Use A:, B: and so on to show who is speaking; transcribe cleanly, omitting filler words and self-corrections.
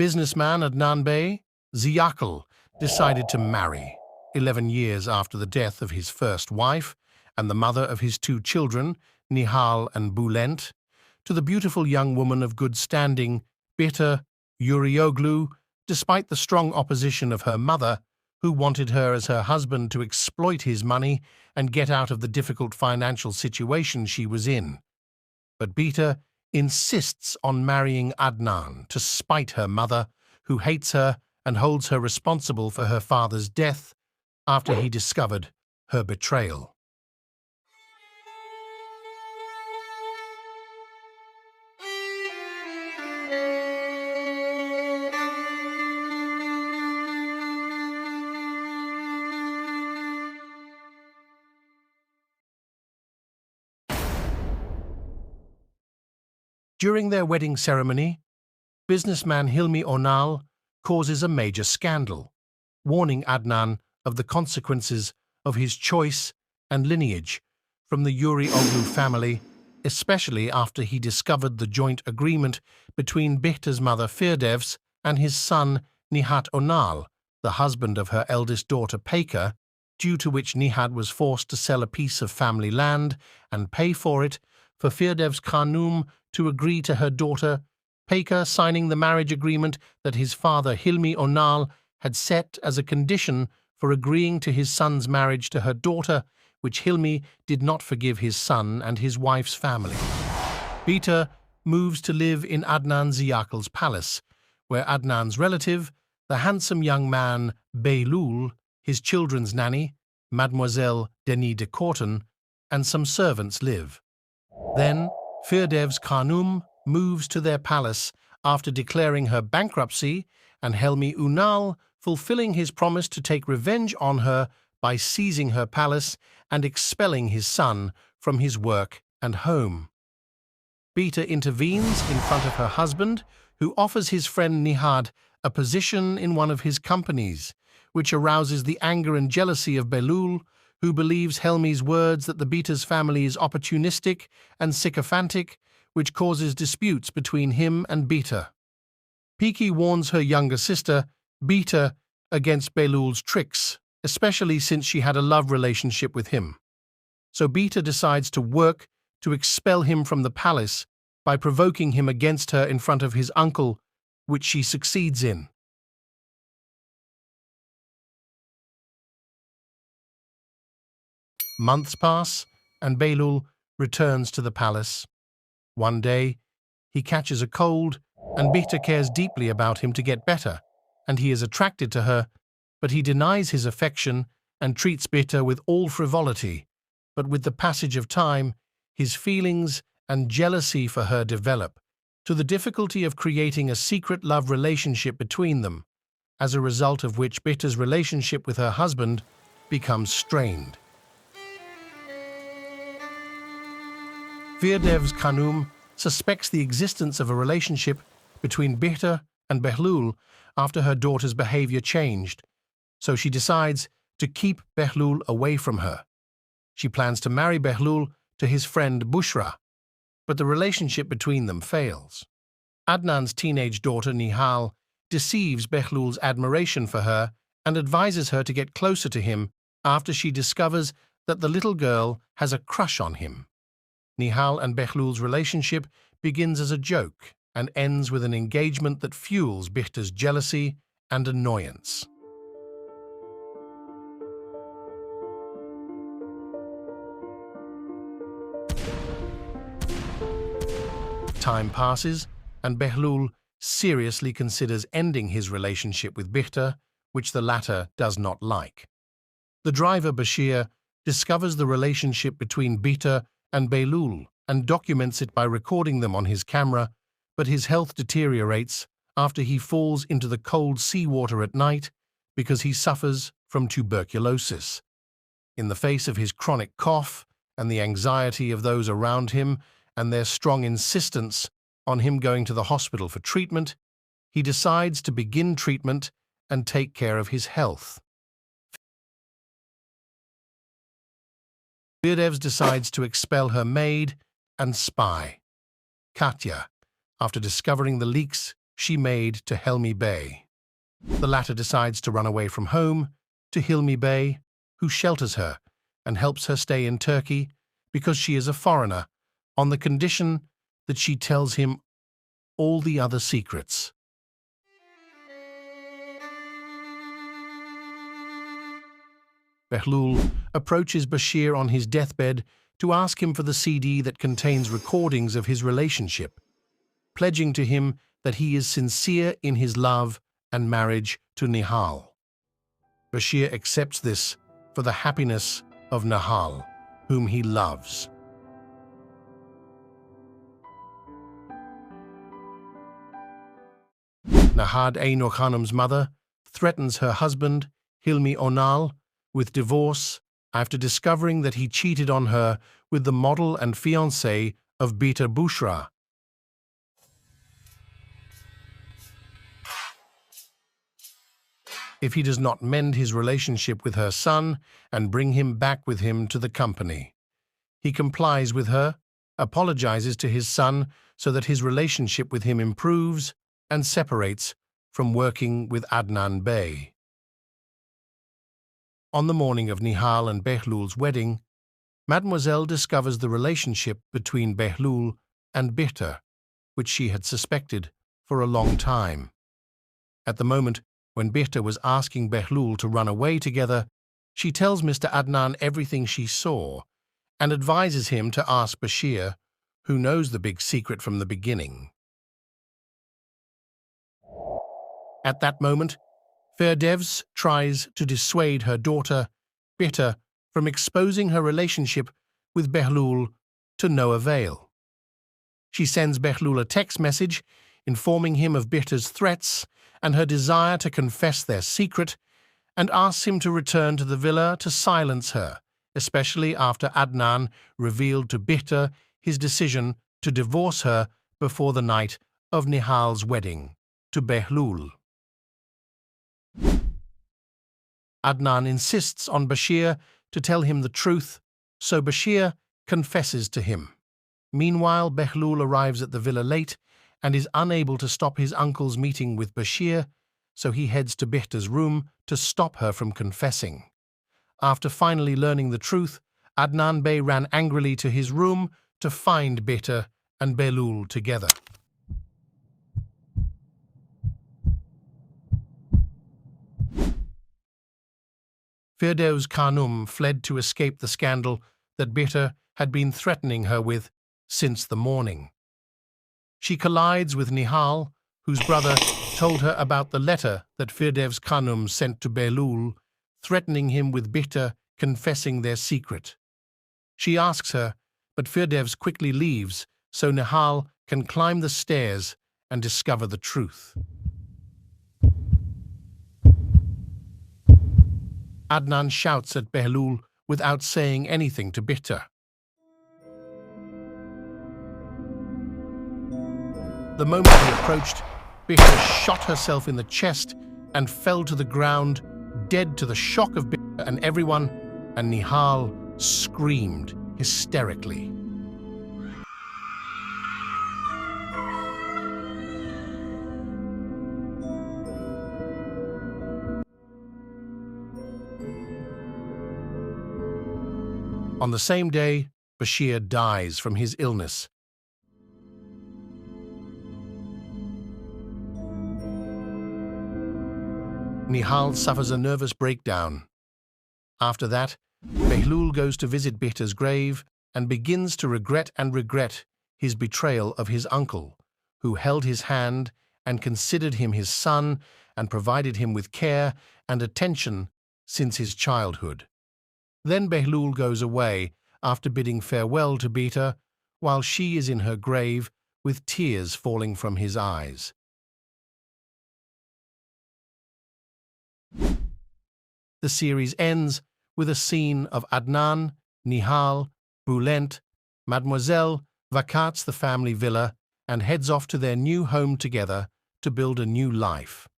A: Businessman Adnan Bey Ziyakul decided to marry 11 years after the death of his first wife and the mother of his two children, Nihal and Bulent, to the beautiful young woman of good standing, Bihter Yurioglu, despite the strong opposition of her mother, who wanted her as her husband to exploit his money and get out of the difficult financial situation she was in. But Bihter insists on marrying Adnan to spite her mother, who hates her and holds her responsible for her father's death after he discovered her betrayal. During their wedding ceremony, businessman Hilmi Onal causes a major scandal, warning Adnan of the consequences of his choice and lineage from the Yurioglu family, especially after he discovered the joint agreement between Bihter's mother Firdevs and his son Nihat Onal, the husband of her eldest daughter Peka, due to which Nihat was forced to sell a piece of family land and pay for it for Firdevs Khanum to agree to her daughter Peka signing the marriage agreement that his father Hilmi Onal had set as a condition for agreeing to his son's marriage to her daughter, which Hilmi did not forgive his son and his wife's family. Bihter moves to live in Adnan Ziyakul's palace, where Adnan's relative, the handsome young man Behlul, his children's nanny, Mademoiselle Denis de Courton, and some servants live. Then Firdevs Khanum moves to their palace after declaring her bankruptcy and Hilmi Onal fulfilling his promise to take revenge on her by seizing her palace and expelling his son from his work and home. Bihter intervenes in front of her husband, who offers his friend Nihad a position in one of his companies, which arouses the anger and jealousy of Behlul, who believes Helmi's words that the Bihter's family is opportunistic and sycophantic, which causes disputes between him and Bihter. Peki warns her younger sister, Bihter, against Behlul's tricks, especially since she had a love relationship with him. So Bihter decides to work to expel him from the palace by provoking him against her in front of his uncle, which she succeeds in. Months pass, and Behlul returns to the palace. One day, he catches a cold, and Bihter cares deeply about him to get better, and he is attracted to her, but he denies his affection and treats Bihter with all frivolity. But with the passage of time, his feelings and jealousy for her develop, to the difficulty of creating a secret love relationship between them, as a result of which Bihter's relationship with her husband becomes strained. Firdevs Khanum suspects the existence of a relationship between Bihter and Behlul after her daughter's behavior changed, so she decides to keep Behlul away from her. She plans to marry Behlul to his friend Bushra, but the relationship between them fails. Adnan's teenage daughter Nihal deceives Behlul's admiration for her and advises her to get closer to him after she discovers that the little girl has a crush on him. Nihal and Behlul's relationship begins as a joke and ends with an engagement that fuels Bihter's jealousy and annoyance. Time passes, and Behlul seriously considers ending his relationship with Bihter, which the latter does not like. The driver Bashir discovers the relationship between Bihter and Behlul and documents it by recording them on his camera, but his health deteriorates after he falls into the cold seawater at night because he suffers from tuberculosis. In the face of his chronic cough and the anxiety of those around him and their strong insistence on him going to the hospital for treatment, he decides to begin treatment and take care of his health. Firdevs decides to expel her maid and spy, Katya, after discovering the leaks she made to Helmi Bey. The latter decides to run away from home to Hilmi Bey, who shelters her and helps her stay in Turkey because she is a foreigner, on the condition that she tells him all the other secrets. Behlul approaches Bashir on his deathbed to ask him for the CD that contains recordings of his relationship, pledging to him that he is sincere in his love and marriage to Nihal. Bashir accepts this for the happiness of Nihal, whom he loves. Nahad Nur Khanum's mother threatens her husband, Hilmi Onal, with divorce after discovering that he cheated on her with the model and fiancé of Bita Bushra. If he does not mend his relationship with her son and bring him back with him to the company. He complies with her, apologizes to his son so that his relationship with him improves, and separates from working with Adnan Bey. On the morning of Nihal and Behlul's wedding, Mademoiselle discovers the relationship between Behlul and Bihter, which she had suspected for a long time. At the moment when Bihter was asking Behlul to run away together, she tells Mr. Adnan everything she saw and advises him to ask Bashir, who knows the big secret from the beginning. At that moment, Firdevs tries to dissuade her daughter, Bihter, from exposing her relationship with Behlul to no avail. She sends Behlul a text message informing him of Bihter's threats and her desire to confess their secret, and asks him to return to the villa to silence her, especially after Adnan revealed to Bihter his decision to divorce her before the night of Nihal's wedding to Behlul. Adnan insists on Bashir to tell him the truth, so Bashir confesses to him. Meanwhile, Behlul arrives at the villa late and is unable to stop his uncle's meeting with Bashir, so he heads to Bihter's room to stop her from confessing. After finally learning the truth, Adnan Bey ran angrily to his room to find Bihter and Behlul together. Firdevs Khanum fled to escape the scandal that Bihter had been threatening her with since the morning. She collides with Nihal, whose brother told her about the letter that Firdevs Khanum sent to Behlul, threatening him with Bihter confessing their secret. She asks her, but Firdevs quickly leaves so Nihal can climb the stairs and discover the truth. Adnan shouts at Behlul without saying anything to Bihter. The moment he approached, Bihter shot herself in the chest and fell to the ground, dead to the shock of Bihter and everyone, and Nihal screamed hysterically. On the same day, Bashir dies from his illness. Nihal suffers a nervous breakdown. After that, Behlul goes to visit Bihter's grave and begins to regret his betrayal of his uncle, who held his hand and considered him his son and provided him with care and attention since his childhood. Then Behlul goes away after bidding farewell to Bihter, while she is in her grave with tears falling from his eyes. The series ends with a scene of Adnan, Nihal, Bulent, Mademoiselle vacates the family villa and heads off to their new home together to build a new life.